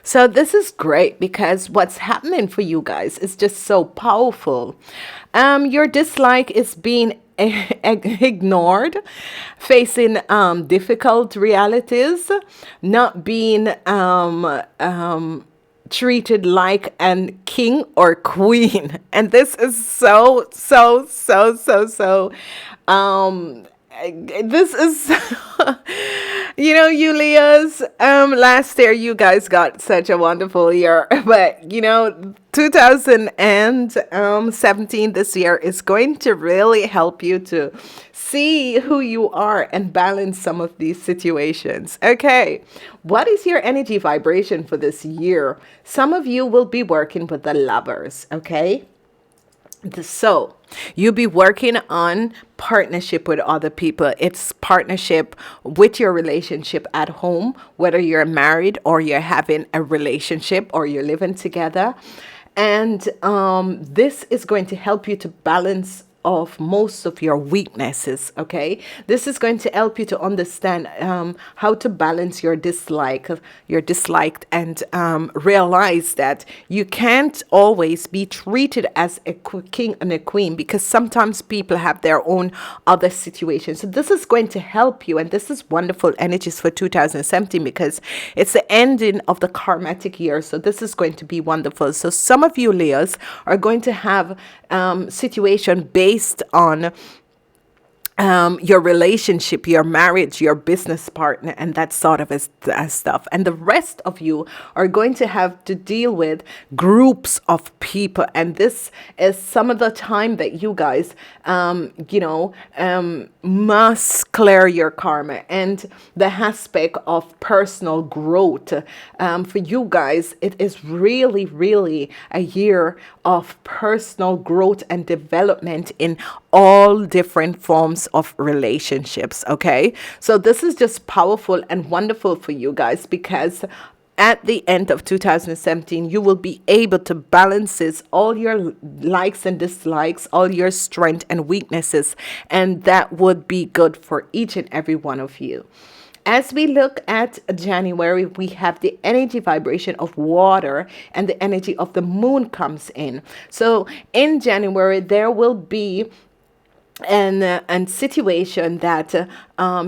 So this is great because what's happening for you guys is just so powerful. Your dislike is being ignored, facing difficult realities, not being treated like a king or queen. And this is so this is you Leos, last year you guys got such a wonderful year, but 2017, this year, is going to really help you to see who you are and balance some of these situations. Okay, what is your energy vibration for this year? Some of you will be working with the lovers. Okay, so you'll be working on partnership with other people. It's partnership with your relationship at home, whether you're married or you're having a relationship or you're living together. And this is going to help you to balance of most of your weaknesses. Okay, this is going to help you to understand how to balance your disliked, and realize that you can't always be treated as a king and a queen, because sometimes people have their own other situations. So this is going to help you, and this is wonderful energies for 2017 because it's the ending of the karmatic year. So this is going to be wonderful. So some of you Leos are going to have situation based on your relationship, your marriage, your business partner, and that sort of stuff. And the rest of you are going to have to deal with groups of people. And this is some of the time that you guys, must clear your karma. And the aspect of personal growth, for you guys, it is really, really a year of personal growth and development in all different forms of relationships. Okay, so this is just powerful and wonderful for you guys, because at the end of 2017 you will be able to balance all your likes and dislikes, all your strengths and weaknesses, and that would be good for each and every one of you. As we look at January, we have the energy vibration of water, and the energy of the moon comes in. So in January there will be and situation that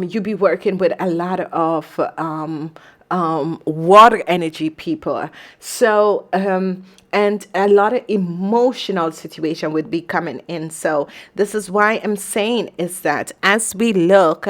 you be working with a lot of water energy people. So and a lot of emotional situation would be coming in. So this is why I'm saying is that as we look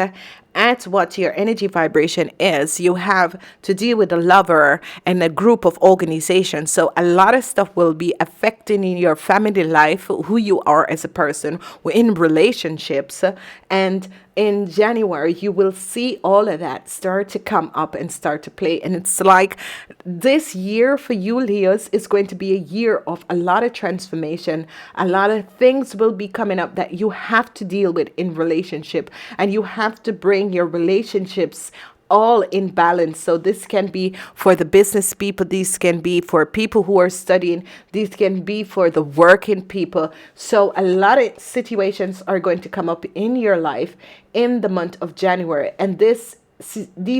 at what your energy vibration is, you have to deal with a lover and a group of organizations. So a lot of stuff will be affecting in your family life, who you are as a person, in relationships. And in January, you will see all of that start to come up and start to play. And it's like this year for you, Leos, is going to be a year of a lot of transformation. A lot of things will be coming up that you have to deal with in relationship, and you have to bring your relationships all in balance. So this can be for the business people, these can be for people who are studying, these can be for the working people. So a lot of situations are going to come up in your life in the month of January, and these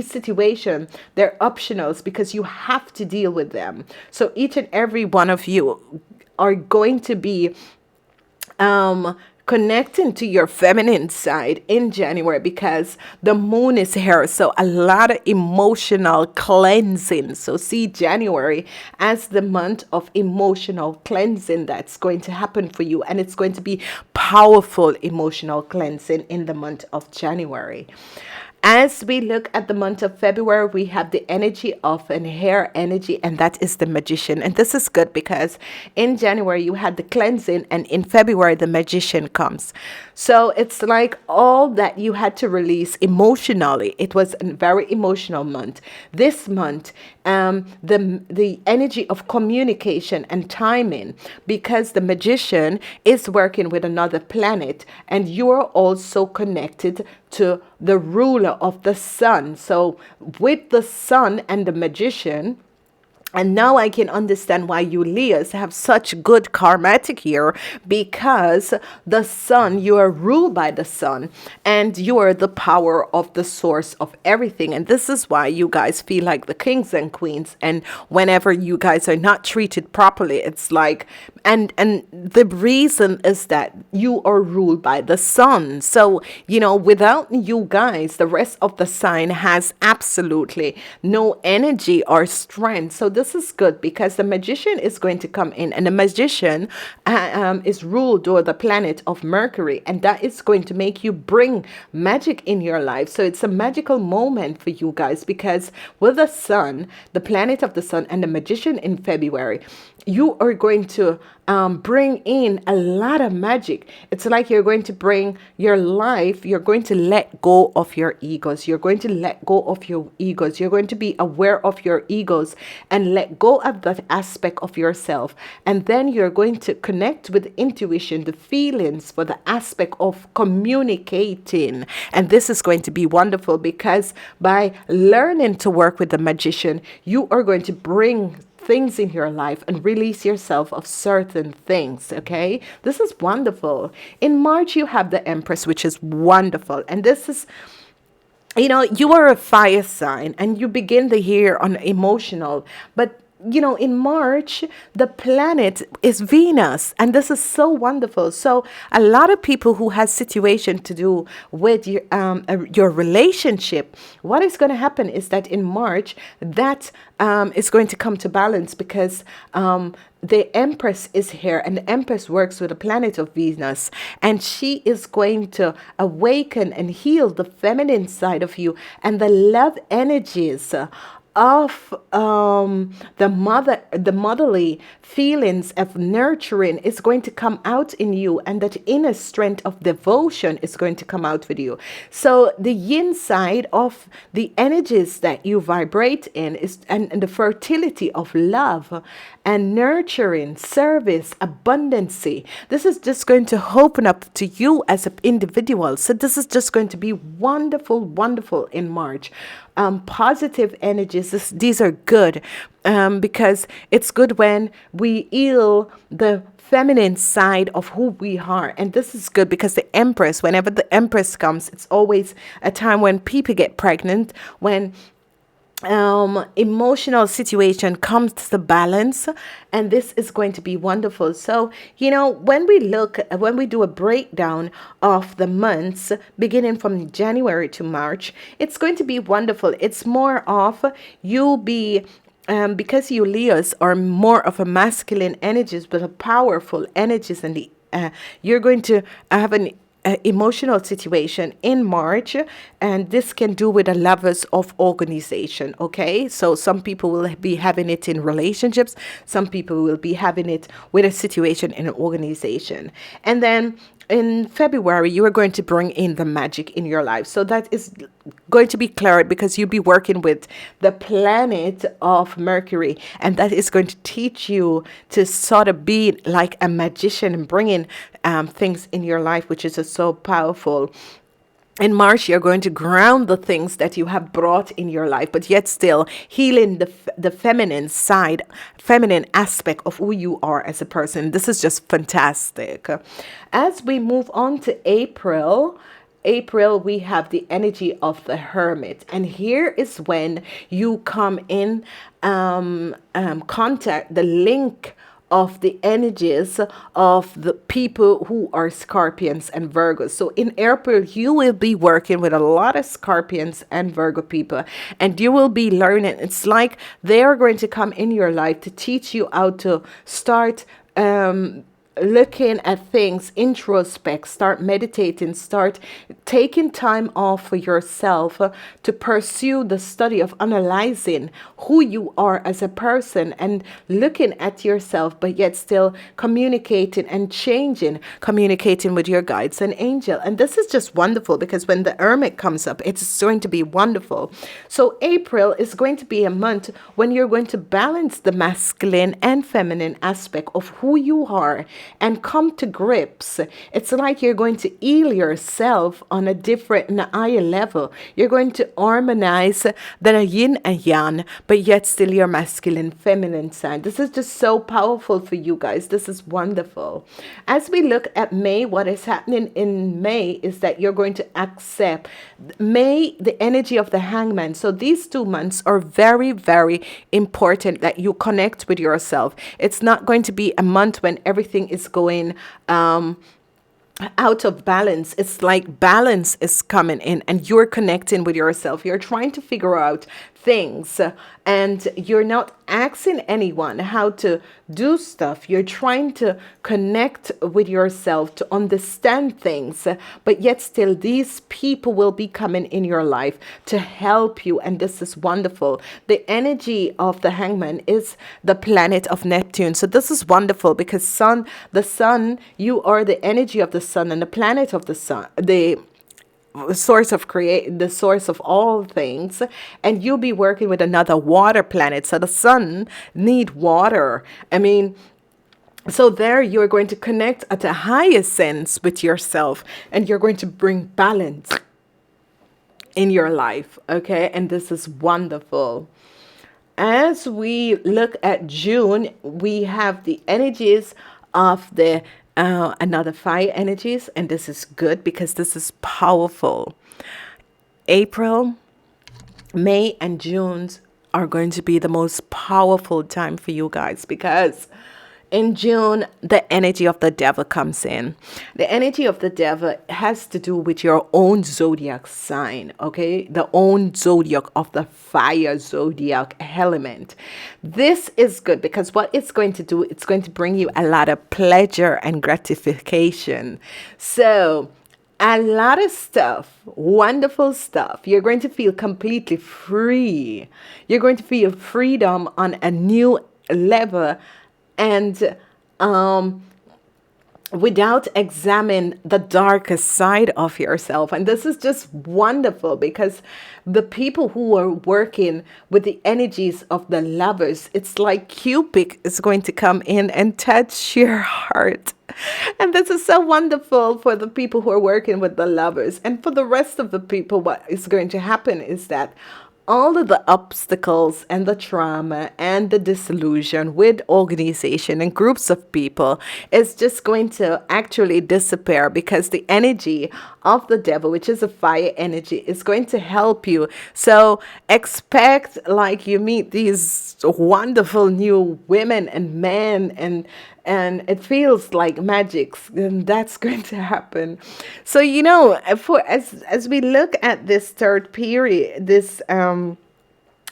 situations, they're optionals because you have to deal with them. So each and every one of you are going to be connecting to your feminine side in January, because the moon is here. So a lot of emotional cleansing. So see January as the month of emotional cleansing that's going to happen for you. And it's going to be powerful emotional cleansing in the month of January. As we look at the month of February, we have the energy of an hair energy, and that is the magician. And this is good because in January you had the cleansing, and in February the magician comes. So it's like all that you had to release emotionally. It was a very emotional month. This month, the energy of communication and timing, because the magician is working with another planet, and you are also connected to the ruler of the sun. So with the sun and the magician, And now I can understand why you Leos have such good karmatic here, because the sun, you are ruled by the sun, and you are the power of the source of everything. And this is why you guys feel like the kings and queens. And whenever you guys are not treated properly, it's like, and the reason is that you are ruled by the sun. So, without you guys, the rest of the sign has absolutely no energy or strength. So this is good, because the magician is going to come in, and the magician is ruled over the planet of Mercury, and that is going to make you bring magic in your life. So it's a magical moment for you guys, because with the sun, the planet of the sun, and the magician in February, you are going to bring in a lot of magic. It's like you're going to bring your life, you're going to let go of your egos. You're going to let go of your egos. You're going to be aware of your egos and let go of that aspect of yourself. And then you're going to connect with intuition, the feelings, for the aspect of communicating. And this is going to be wonderful, because by learning to work with the magician, you are going to bring things in your life and release yourself of certain things. Okay, this is wonderful. In March, you have the Empress, which is wonderful, and this is, you are a fire sign, and you begin the year on emotional, but in March, the planet is Venus, and this is so wonderful. So a lot of people who has situation to do with your relationship, what is going to happen is that in March, that is going to come to balance, because the Empress is here, and the Empress works with the planet of Venus, and she is going to awaken and heal the feminine side of you, and the love energies of the motherly feelings of nurturing is going to come out in you, and that inner strength of devotion is going to come out with you. So the yin side of the energies that you vibrate in is and the fertility of love and nurturing, service, abundancy. This is just going to open up to you as an individual. So this is just going to be wonderful, wonderful in March. Positive energies, these are good, because it's good when we heal the feminine side of who we are. And this is good because the Empress, whenever the Empress comes, it's always a time when people get pregnant, when emotional situation comes to balance, and this is going to be wonderful. So when we do a breakdown of the months beginning from January to March, it's going to be wonderful. It's more of you be because you Leos are more of a masculine energies, but a powerful energies, and you're going to have an emotional situation in March, and this can do with a levels of organization. Okay, so some people will be having it in relationships, some people will be having it with a situation in an organization, and then in February, you are going to bring in the magic in your life. So that is going to be clear, because you'll be working with the planet of Mercury, and that is going to teach you to sort of be like a magician and bring in things in your life, which is so powerful. In March, you're going to ground the things that you have brought in your life, but yet still healing the feminine side, feminine aspect of who you are as a person. This is just fantastic. As we move on to April, we have the energy of the Hermit, and here is when you come in contact the link of the energies of the people who are Scorpions and Virgos. So in April, you will be working with a lot of Scorpions and Virgo people, and you will be learning. It's like they are going to come in your life to teach you how to start looking at things, introspect, start meditating, start taking time off for yourself to pursue the study of analyzing who you are as a person and looking at yourself, but yet still communicating and communicating with your guides and angel. And this is just wonderful, because when the Hermit comes up, it's going to be wonderful. So April is going to be a month when you're going to balance the masculine and feminine aspect of who you are, and come to grips. It's like you're going to heal yourself on a different and higher level. You're going to harmonize the yin and yang, but yet still your masculine, feminine side. This is just so powerful for you guys. This is wonderful. As we look at May, what is happening in May is that you're going to accept May, the energy of the hangman. So these 2 months are very, very important that you connect with yourself. It's not going to be a month when everything is going out of balance. It's like balance is coming in and you're connecting with yourself. You're trying to figure out things and you're not asking anyone how to do stuff. You're trying to connect with yourself to understand things, but yet still these people will be coming in your life to help you, and this is wonderful. The energy of the hangman is the planet of Neptune. So this is wonderful because the sun, you are the energy of the sun, and the planet of the sun, the source of all things, and you'll be working with another water planet. So the sun need water. I mean, so there you're going to connect at a higher sense with yourself, and you're going to bring balance in your life. Okay, and this is wonderful. As we look at June, we have the energies of the another fire energies, and this is good because this is powerful. April, May, and June are going to be the most powerful time for you guys because in June, the energy of the devil comes in. The energy of the devil has to do with your own zodiac sign, okay? The own zodiac of the fire zodiac element. This is good because what it's going to do, it's going to bring you a lot of pleasure and gratification. So, a lot of stuff, wonderful stuff. You're going to feel completely free. You're going to feel freedom on a new level, and without examining the darkest side of yourself. And this is just wonderful because the people who are working with the energies of the lovers, it's like Cupid is going to come in and touch your heart. And this is so wonderful for the people who are working with the lovers. And for the rest of the people, what is going to happen is that all of the obstacles and the trauma and the disillusion with organization and groups of people is just going to actually disappear because the energy of the devil, which is a fire energy, is going to help you. So expect like you meet these wonderful new women and men, and it feels like magic, and that's going to happen. So for as we look at this third period, this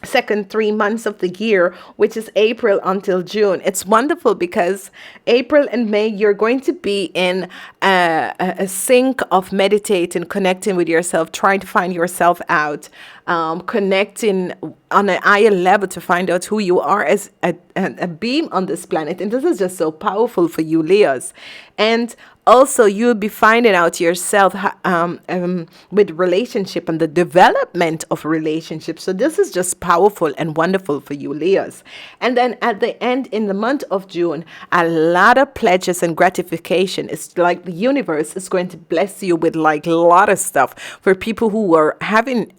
second 3 months of the year, which is April until June, it's wonderful because April and May, you're going to be in a sync of meditating, connecting with yourself, trying to find yourself out, connecting on a higher level to find out who you are as a being on this planet. And this is just so powerful for you, Leos. And also, you'll be finding out yourself with relationship and the development of relationships. So this is just powerful and wonderful for you, Leos. And then at the end, in the month of June, a lot of pledges and gratification. It's like the universe is going to bless you with like a lot of stuff for people who are having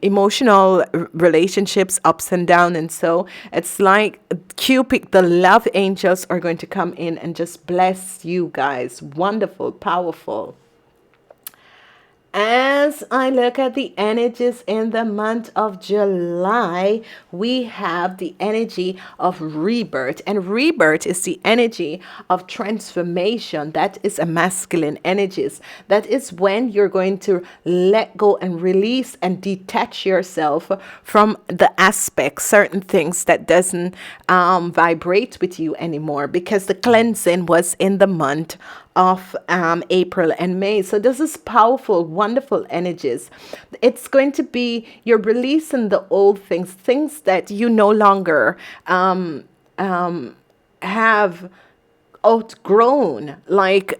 emotional relationships, ups and downs. And so it's like Cupid, the love angels are going to come in and just bless you guys. Wonderful, powerful. As I look at the energies in the month of July, we have the energy of rebirth. And rebirth is the energy of transformation. That is a masculine energies. That is when you're going to let go and release and detach yourself from the aspects, certain things that doesn't vibrate with you anymore, because the cleansing was in the month of April and May. So this is powerful, wonderful energies. It's going to be, you're releasing the old things that you no longer have outgrown, like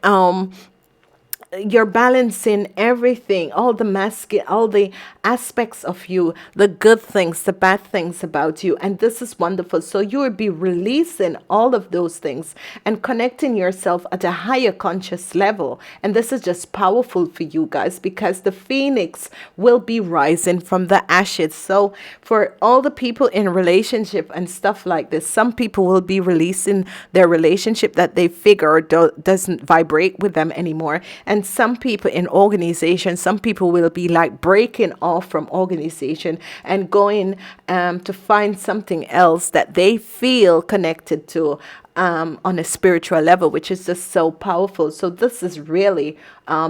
you're balancing everything, all the masculine, all the aspects of you, the good things, the bad things about you. And this is wonderful. So you will be releasing all of those things and connecting yourself at a higher conscious level. And this is just powerful for you guys, because the phoenix will be rising from the ashes. So for all the people in relationship and stuff like this, some people will be releasing their relationship that they figure doesn't vibrate with them anymore. And some people in organization, some people will be like breaking off from organization and going to find something else that they feel connected to on a spiritual level, which is just so powerful. So this is really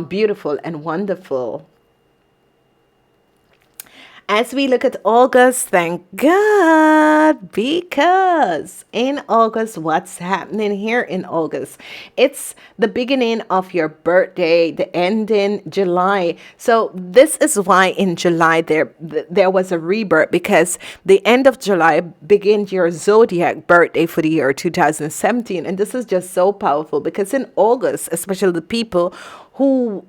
beautiful and wonderful. As we look at August, thank God, because in August, what's happening here in August? It's the beginning of your birthday, the end in July. So this is why in July there was a rebirth, because the end of July begins your Zodiac birthday for the year 2017. And this is just so powerful, because in August, especially the people who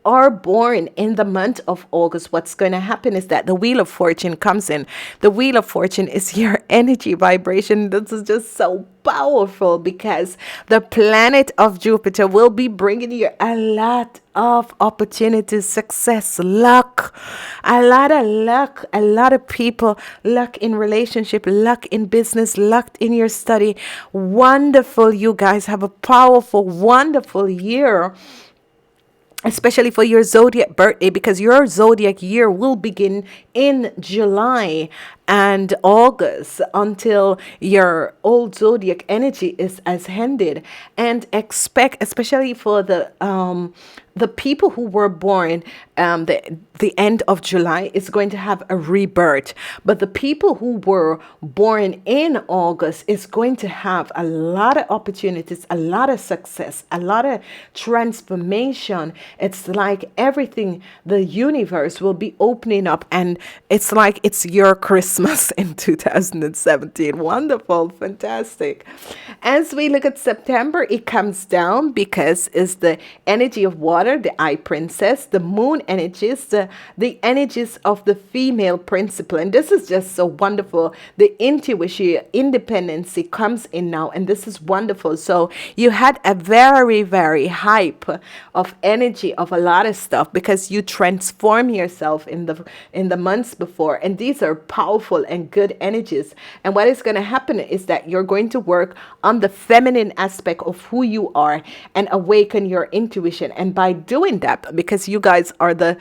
are born in the month of August, what's going to happen is that the Wheel of Fortune comes in. The Wheel of Fortune is your energy vibration. This is just so powerful, because the planet of Jupiter will be bringing you a lot of opportunities, success, luck, a lot of luck, a lot of people, luck in relationship, luck in business, luck in your study. Wonderful. You guys have a powerful, wonderful year, especially for your zodiac birthday, because your zodiac year will begin in July and August until your old zodiac energy is as ended. And expect, especially for the people who were born the end of July, is going to have a rebirth. But the people who were born in August is going to have a lot of opportunities, a lot of success, a lot of transformation. It's like everything, the universe will be opening up, and it's like it's your Christmas in 2017. Wonderful, fantastic. As we look at September, it comes down because it's the energy of water, the eye princess, the moon energies, the energies of the female principle. And this is just so wonderful. The intuition, independency comes in now, and this is wonderful. So you had a very, very hype of energy of a lot of stuff, because you transform yourself in the months before, and these are powerful and good energies. And what is going to happen is that you're going to work on the feminine aspect of who you are and awaken your intuition. And by doing that, because you guys are the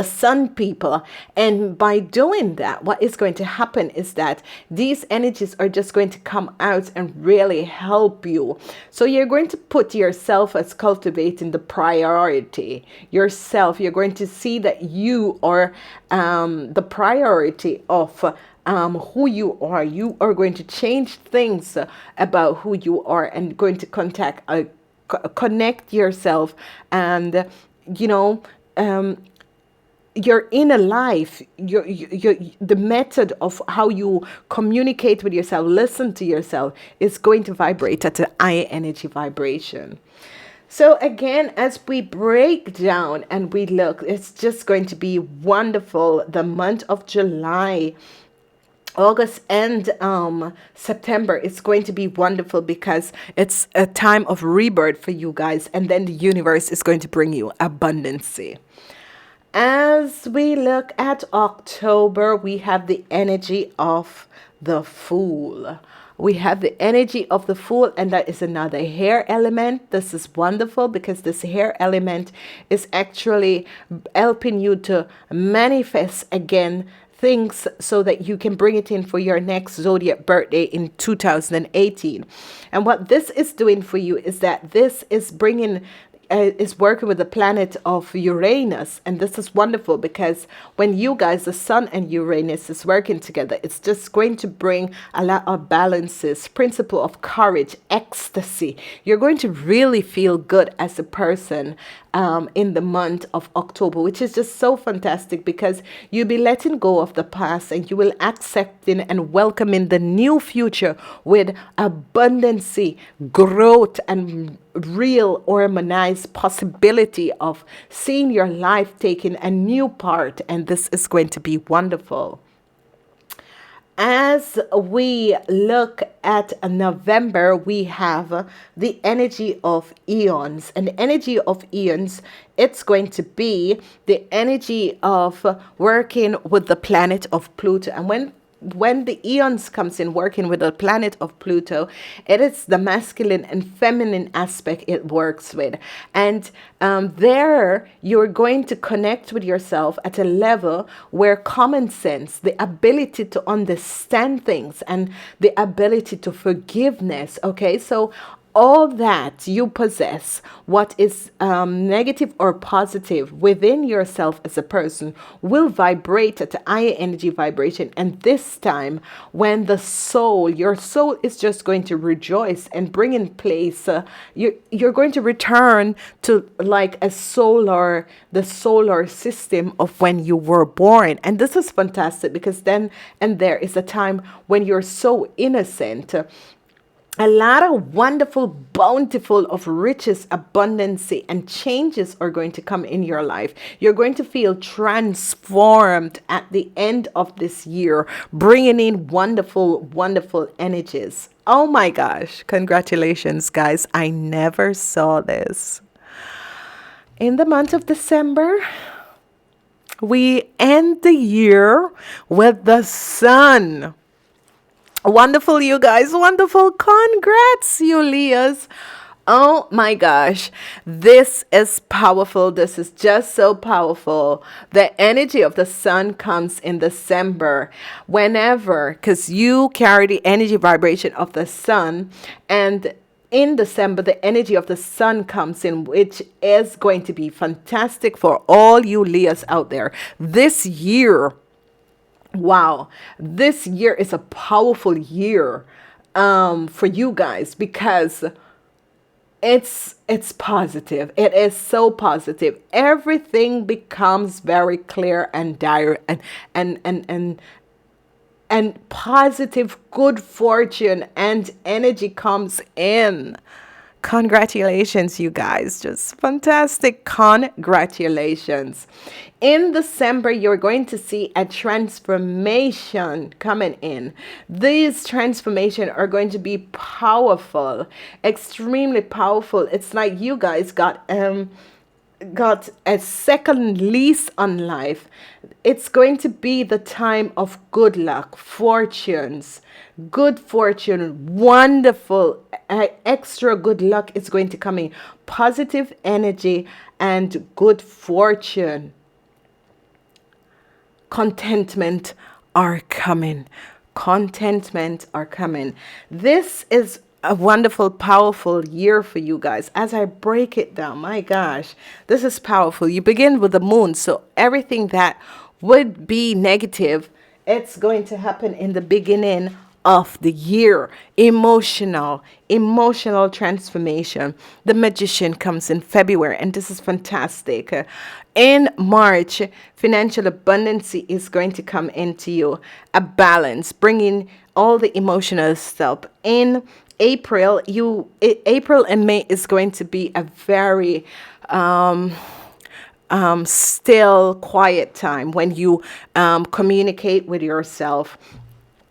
sun people, and by doing that, what is going to happen is that these energies are just going to come out and really help you. So you're going to put yourself as cultivating the priority yourself. You're going to see that you are the priority of who you are. You are going to change things about who you are, and going to connect yourself, and your inner life, the method of how you communicate with yourself, listen to yourself, is going to vibrate at a high energy vibration. So again, as we break down and we look, it's just going to be wonderful. The month of July, August, and September is going to be wonderful, because it's a time of rebirth for you guys, and then the universe is going to bring you abundance. As we look at October, we have the energy of the Fool. We have the energy of the Fool, and that is another hair element. This is wonderful, because this hair element is actually helping you to manifest again things, so that you can bring it in for your next zodiac birthday in 2018. And what this is doing for you is that this is bringing is working with the planet of Uranus. And this is wonderful, because when you guys, the sun and Uranus is working together, it's just going to bring a lot of balances, principle of courage, ecstasy. You're going to really feel good as a person in the month of October, which is just so fantastic because you'll be letting go of the past and you will accepting and welcoming the new future with abundancy, growth, and real harmonized possibility of seeing your life taking a new part. And this is going to be wonderful. As we look at November, we have the energy of eons. And the energy of eons, it's going to be the energy of working with the planet of Pluto. And when the eons comes in working with the planet of Pluto, it is the masculine and feminine aspect it works with. And there you're going to connect with yourself at a level where common sense, the ability to understand things, and the ability to forgiveness. Okay, so all that you possess, what is negative or positive within yourself as a person, will vibrate at a higher energy vibration. And this time, when your soul is just going to rejoice and bring in place, you're going to return to like the solar system of when you were born. And this is fantastic because then and there is a time when you're so innocent. A lot of wonderful, bountiful of riches, abundancy, and changes are going to come in your life. You're going to feel transformed at the end of this year, bringing in wonderful, wonderful energies. Oh my gosh. Congratulations, guys. I never saw this. In the month of December, we end the year with the sun. Wonderful, you guys. Wonderful. Congrats, you Leos. Oh my gosh. This is powerful. This is just so powerful. The energy of the sun comes in December whenever, because you carry the energy vibration of the sun. And in December, the energy of the sun comes in, which is going to be fantastic for all you Leos out there. This year, wow, this year is a powerful year for you guys because it's positive. It is so positive. Everything becomes very clear and dire and positive good fortune and energy comes in. Congratulations, you guys. Just fantastic. Congratulations. In December, you're going to see a transformation coming in. These transformations are going to be powerful, extremely powerful. It's like you guys got a second lease on life. It's going to be the time of good luck, fortunes, good fortune, wonderful, extra good luck is going to come in. Positive energy and good fortune. Contentment are coming. Contentment are coming. This is a wonderful, powerful year for you guys. As I break it down, my gosh, this is powerful. You begin with the moon, so everything that would be negative, it's going to happen in the beginning of the year. Emotional transformation. The magician comes in February, and this is fantastic. In March, financial abundance is going to come into you. A balance, bringing all the emotional stuff in. April and May is going to be a very still, quiet time when you communicate with yourself.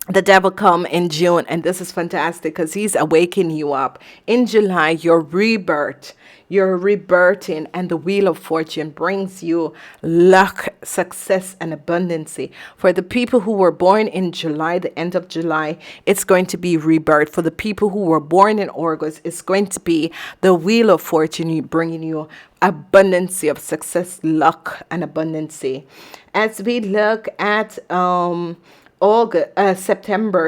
The devil come in June, and this is fantastic because he's awakening you up. In July, your rebirth. You're rebirthing, and the wheel of fortune brings you luck, success, and abundancy. For the people who were born in July, the end of July, it's going to be rebirth. For the people who were born in August, it's going to be the wheel of fortune bringing you abundancy of success, luck, and abundancy. As we look at September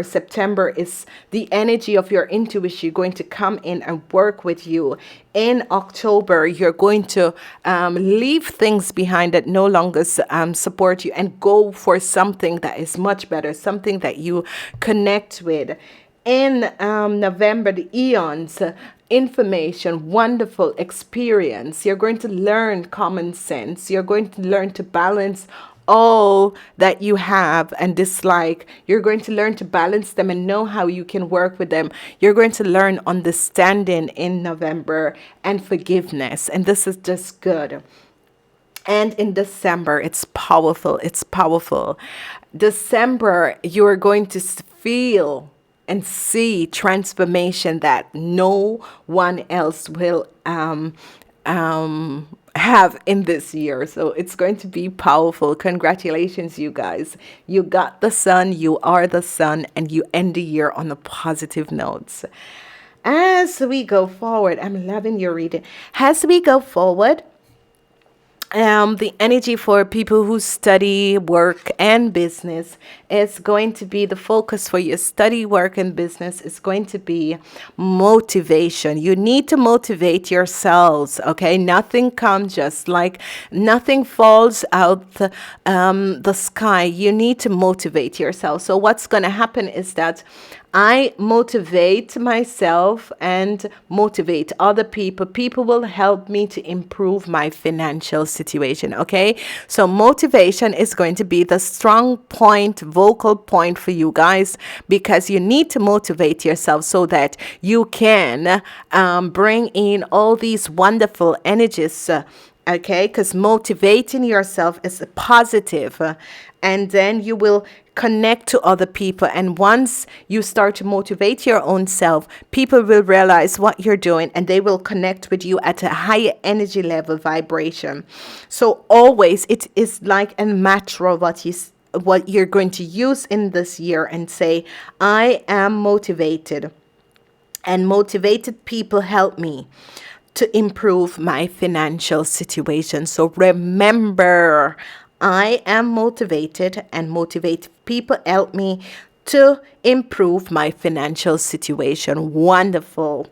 is the energy of your intuition going to come in and work with you. In October, you're going to leave things behind that no longer support you and go for something that is much better, something that you connect with. In November, the eons, information, wonderful experience. You're going to learn common sense. You're going to learn to balance all that you have and dislike. You're going to learn to balance them and know how you can work with them. You're going to learn understanding in November and forgiveness. And this is just good. And in December, it's powerful. It's powerful. December, you're going to feel and see transformation that no one else will have in this year. So it's going to be powerful. Congratulations, you guys. You got the sun, you are the sun, and you end the year on the positive notes. As we go forward, I'm loving your reading. As we go forward, the energy for people who study, work, and business is going to be the focus for your study, work, and business is going to be motivation. You need to motivate yourselves, okay? Nothing comes just like nothing falls out the sky. You need to motivate yourself. So what's going to happen is that I motivate myself and motivate other people. People will help me to improve my financial situation. Okay. So motivation is going to be the strong point, vocal point for you guys, because you need to motivate yourself so that you can bring in all these wonderful energies. Okay, because motivating yourself is positive, and then you will connect to other people. And once you start to motivate your own self, people will realize what you're doing and they will connect with you at a higher energy level vibration. So always it is like a mantra what you're going to use in this year and say, I am motivated, and motivated people help me to improve my financial situation. So remember, I am motivated, and motivated people help me to improve my financial situation. Wonderful.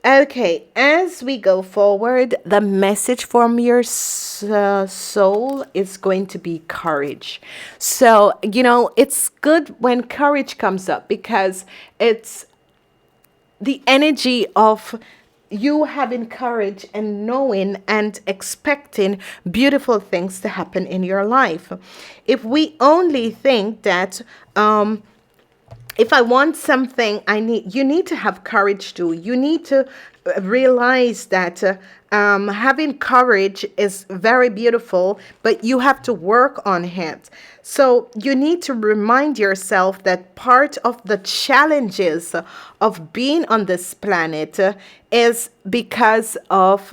Okay, as we go forward, the message from your soul is going to be courage. So, it's good when courage comes up, because it's the energy of you having courage and knowing and expecting beautiful things to happen in your life. If we only think that if I want something, you need to have courage too. You need to realize that having courage is very beautiful, but you have to work on it. So you need to remind yourself that part of the challenges of being on this planet is because of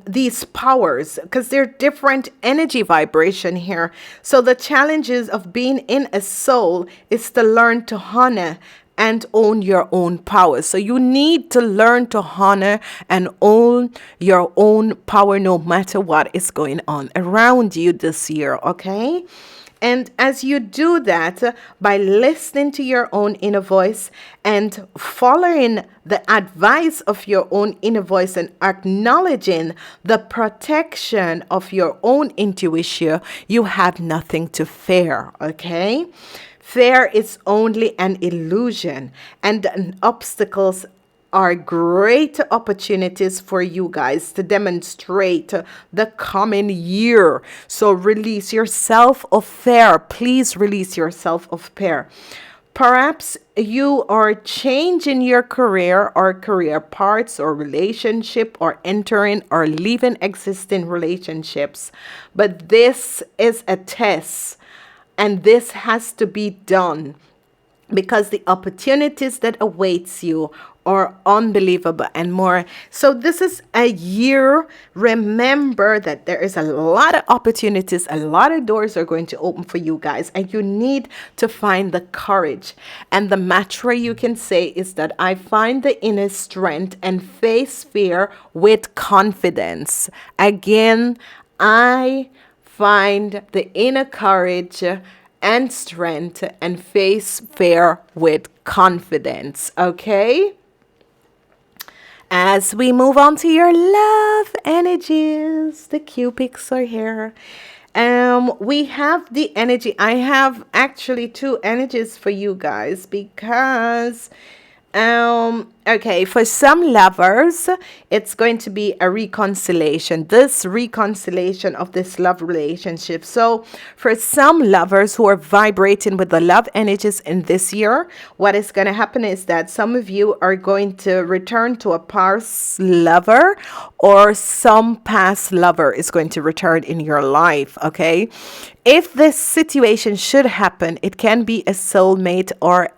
these powers, because they're different energy vibration here. So the challenges of being in a soul is to learn to honor and own your own power. So you need to learn to honor and own your own power, no matter what is going on around you this year, okay? And as you do that, by listening to your own inner voice and following the advice of your own inner voice and acknowledging the protection of your own intuition, you have nothing to fear, okay? Fear is only an illusion, and obstacles are great opportunities for you guys to demonstrate the coming year. So release yourself of fear. Please release yourself of fear. Perhaps you are changing your career or career paths or relationship, or entering or leaving existing relationships. But this is a test, and this has to be done, because the opportunities that awaits you are unbelievable and more. So this is a year. Remember that there is a lot of opportunities, a lot of doors are going to open for you guys, and you need to find the courage. And the mantra you can say is that I find the inner strength and face fear with confidence. Again, I find the inner courage and strength and face fear with confidence, okay? As we move on to your love energies, the Cupids are here. We have the energy. I have actually two energies for you guys, because Okay, for some lovers, it's going to be a reconciliation. This reconciliation of this love relationship. So, for some lovers who are vibrating with the love energies in this year, what is going to happen is that some of you are going to return to a past lover, or some past lover is going to return in your life. Okay, if this situation should happen, it can be a soulmate or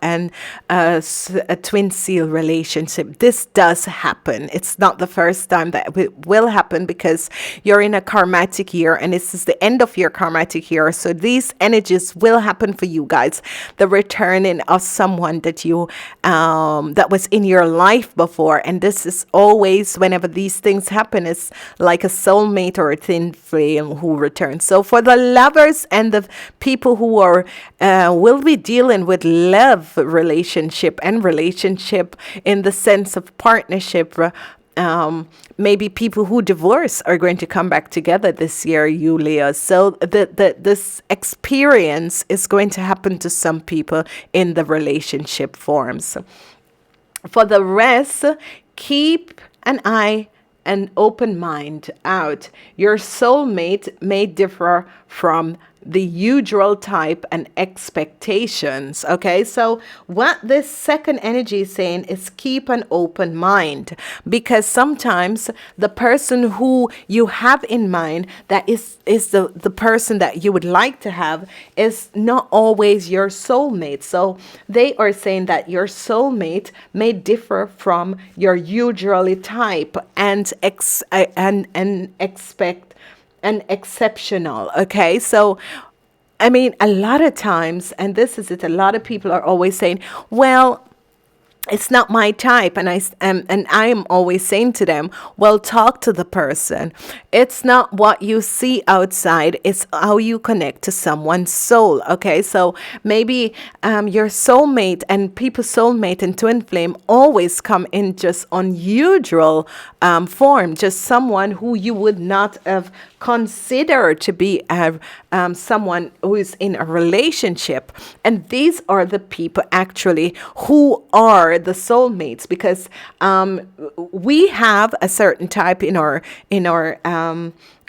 a twin seal relationship. This does happen. It's not the first time that it will happen, because you're in a karmatic year and this is the end of your karmatic year. So these energies will happen for you guys. The returning of someone that you that was in your life before, and this is always, whenever these things happen, it's like a soulmate or a twin flame who returns. So for the lovers and the people who are will be dealing with love relationship and relationship in the sense of partnership, maybe people who divorce are going to come back together this year, you Leo. So this experience is going to happen to some people in the relationship forms. For the rest, keep an open mind out. Your soulmate may differ from the usual type and expectations. Okay, so what this second energy is saying is keep an open mind, because sometimes the person who you have in mind that is the person that you would like to have is not always your soulmate. So they are saying that your soulmate may differ from your usual type and expect and exceptional. Okay, so I mean, a lot of times, and this is it, a lot of people are always saying, well, it's not my type, and I am always saying to them, well, talk to the person. It's not what you see outside, it's how you connect to someone's soul. Okay, so maybe your soulmate and people's soulmate and twin flame always come in just unusual form, just someone who you would not have considered to be someone who is in a relationship. And these are the people actually who are the soulmates, because we have a certain type in our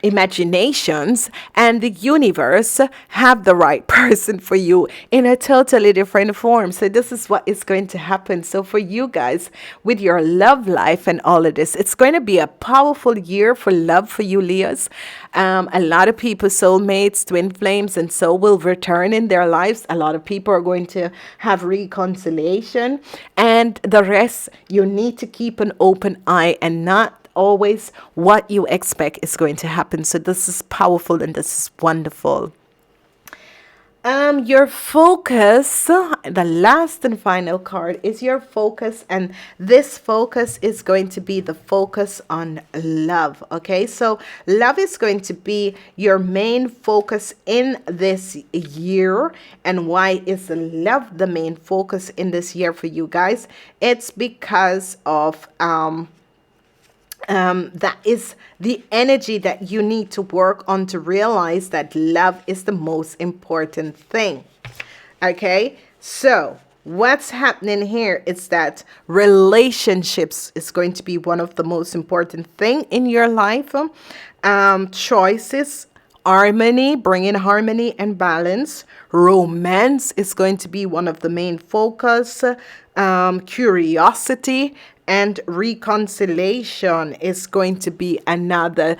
imaginations, and the universe have the right person for you in a totally different form. So this is what is going to happen. So for you guys, with your love life and all of this, it's going to be a powerful year for love for you, Leos. A lot of people, soulmates, twin flames, and so will return in their lives. A lot of people are going to have reconciliation, and the rest, you need to keep an open eye and not always what you expect is going to happen. So this is powerful and this is wonderful. Your focus, the last and final card is your focus, and this focus is going to be the focus on love. Okay, so love is going to be your main focus in this year. And why is love the main focus in this year for you guys? It's because of that is the energy that you need to work on to realize that love is the most important thing. Okay, so what's happening here is that relationships is going to be one of the most important thing in your life. Choices, harmony, bringing harmony and balance. Romance is going to be one of the main focus. Curiosity and reconciliation is going to be another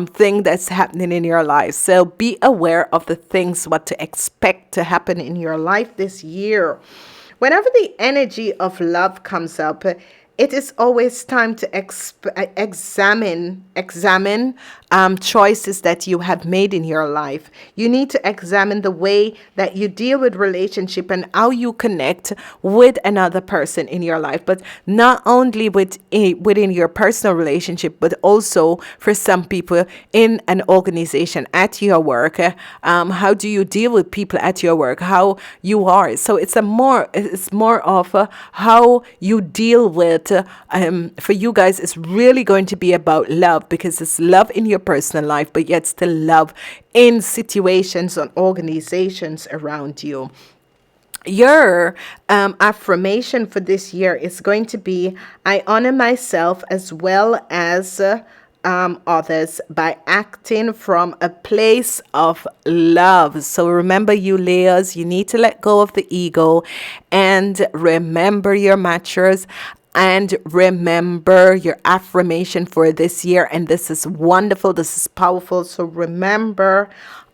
thing that's happening in your life. So be aware of the things, what to expect to happen in your life this year. Whenever the energy of love comes up, it is always time to examine choices that you have made in your life. You need to examine the way that you deal with relationship and how you connect with another person in your life, but not only within your personal relationship, but also for some people in an organization, at your work. How do you deal with people at your work? How you are. So it's more of how you deal with. For you guys, it's really going to be about love, because it's love in your personal life, but yet still love in situations and organizations around you. Your affirmation for this year is going to be, I honor myself as well as others by acting from a place of love. So remember, you Leos, you need to let go of the ego and remember your matchers. And remember your affirmation for this year. And this is wonderful. This is powerful. So remember,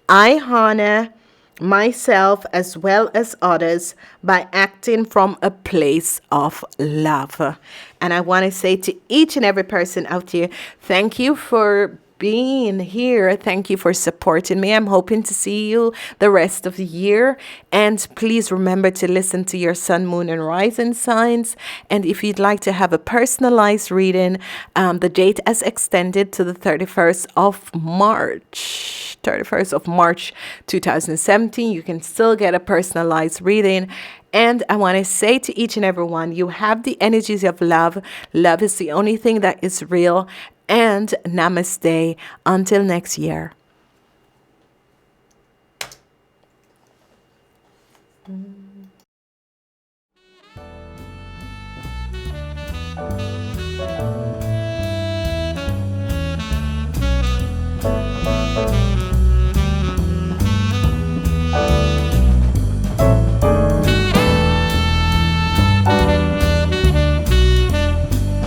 I honor myself as well as others by acting from a place of love. And I want to say to each and every person out here, thank you for being here. Thank you for supporting me. I'm hoping to see you the rest of the year. And please remember to listen to your sun, moon, and rising signs. And if you'd like to have a personalized reading, the date has extended to the 31st of March. 31st of March 2017. You can still get a personalized reading. And I want to say to each and every one, you have the energies of love. Love is the only thing that is real. And namaste until next year.